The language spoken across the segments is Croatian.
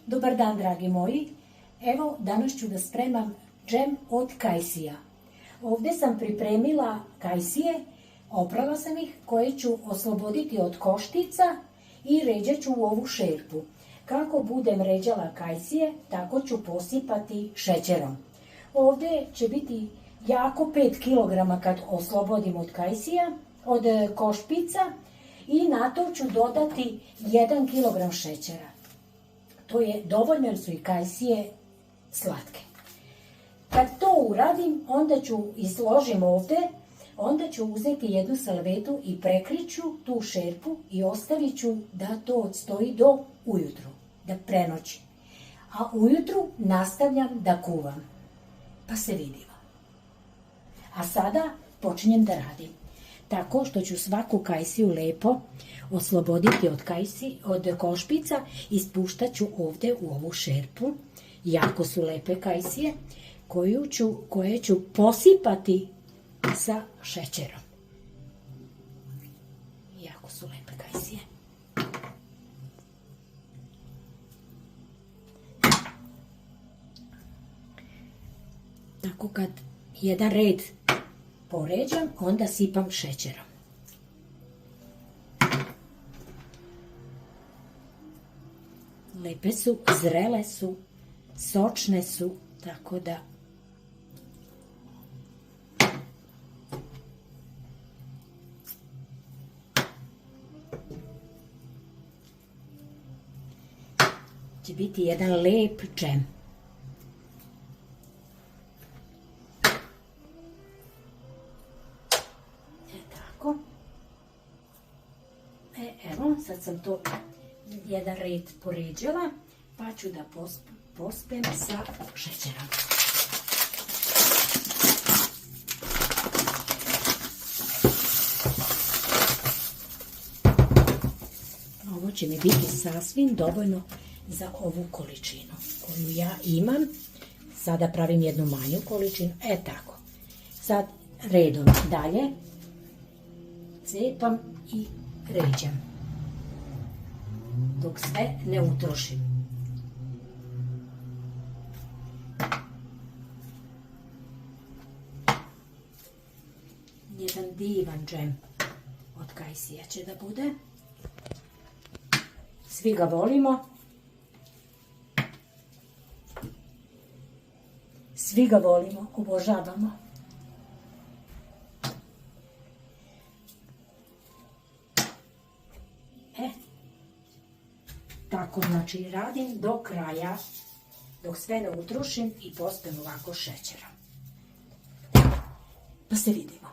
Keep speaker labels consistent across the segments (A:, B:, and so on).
A: Dobar dan, dragi moji. Evo, danas ću da spremam džem od kajsija. Ovdje sam pripremila kajsije, oprala sam ih, koje ću osloboditi od koštica i ređat ću u ovu šerpu. Kako budem ređala kajsije, tako ću posipati šećerom. Ovdje će biti jako 5 kg kad oslobodim od kajsija, od košpica, i na to ću dodati 1 kg šećera. To je dovoljno jer su i kajsije slatke. Kad to uradim, onda ću složim ovdje, onda ću uzeti jednu salvetu i prekriću tu šerpu i ostavit ću da to odstoji do ujutru, da prenoći. A ujutru nastavljam da kuvam. Pa se vidimo. A sada počinjem da radim. Tako što ću svaku kajsiju lepo osloboditi od košpica i spuštat ću ovdje u ovu šerpu. Jako su lepe kajsije koje ću posipati sa šećerom. Jako su lepe kajsije. Tako kad jedan red poređam, onda sipam šećerom. Lepe su, zrele su, sočne su, tako da će biti jedan lep džem. Tako. Evo, sad sam to jedan red poređala, pa ću da pospem sa šećerom. Ovo će mi biti sasvim dovoljno za ovu količinu koju ja imam. Sada pravim jednu manju količinu. Tako. Sad redom dalje cepam i ređam dok sve ne utrošim. Jedan divan džem od kajsija će da bude. Svi ga volimo. Svi ga volimo, obožavamo. Tako, znači, radim do kraja, dok sve ne utrošim i pospem ovako šećerom. Pa se vidimo.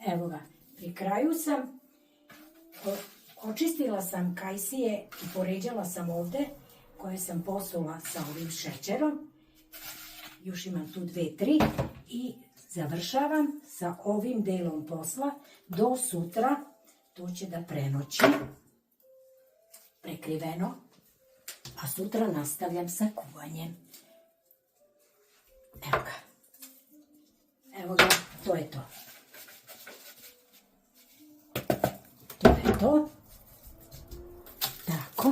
A: Evo ga, pri kraju sam, očistila sam kajsije i poređala sam ovdje, koje sam posula sa ovim šećerom. Još imam tu 2-3 i završavam sa ovim delom posla do sutra. To će da prenoći prekriveno, a sutra nastavljam sa kuvanjem. Evo ga. Evo ga, to je to. To je to. Tako.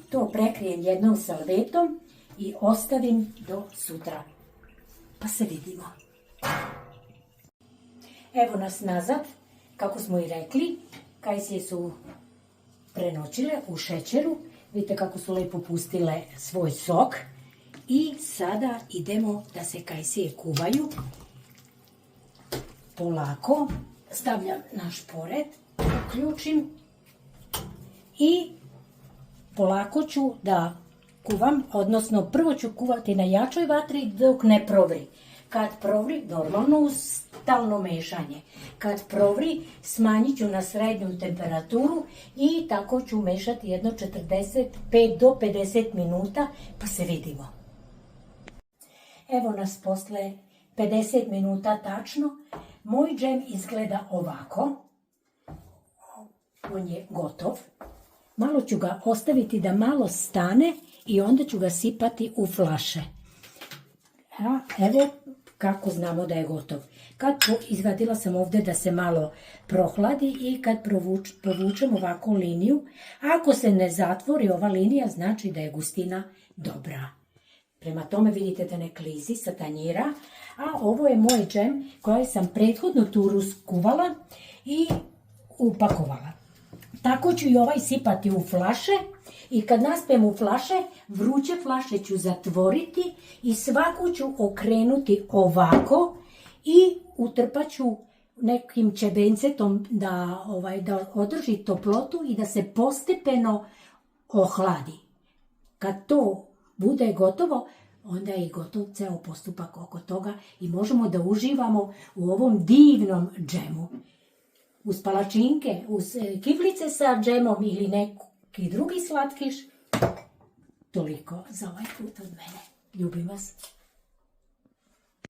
A: To prekrijem jednom salvetom i ostavim do sutra. Pa se vidimo. Evo nas nazad, kako smo i rekli, kajsije su prenoćile u šećeru. Vidite kako su lepo pustile svoj sok. I sada idemo da se kajsije kuvaju. Polako stavljam na šporet, uključim i polako ću da kuvam, odnosno prvo ću kuvati na jačoj vatri dok ne provri. Kad provri, normalno uz stalno mešanje. Kad provri, smanjit ću na srednju temperaturu i tako ću mešati jedno 45 do 50 minuta, pa se vidimo. Evo nas posle 50 minuta tačno. Moj džem izgleda ovako. On je gotov. Malo ću ga ostaviti da malo stane i onda ću ga sipati u flaše. Evo, kako znamo da je gotov. Izvadila sam ovdje da se malo prohladi i kad povučem ovako liniju, ako se ne zatvori ova linija, znači da je gustina dobra. Prema tome vidite da ne klizi sa tanjira, a ovo je moj džem koji sam prethodno tu skuvala i upakovala. Tako ću i ovaj sipati u flaše i kad naspijem u flaše, vruće flaše ću zatvoriti i svaku ću okrenuti ovako i utrpat ću nekim čebencetom da održi toplotu i da se postepeno ohladi. Kad to bude gotovo, onda je i gotov ceo postupak oko toga i možemo da uživamo u ovom divnom džemu. Uz palačinke, uz kiflice sa džemom ili neki drugi slatkiš. Toliko za ovaj put od mene. Ljubim vas.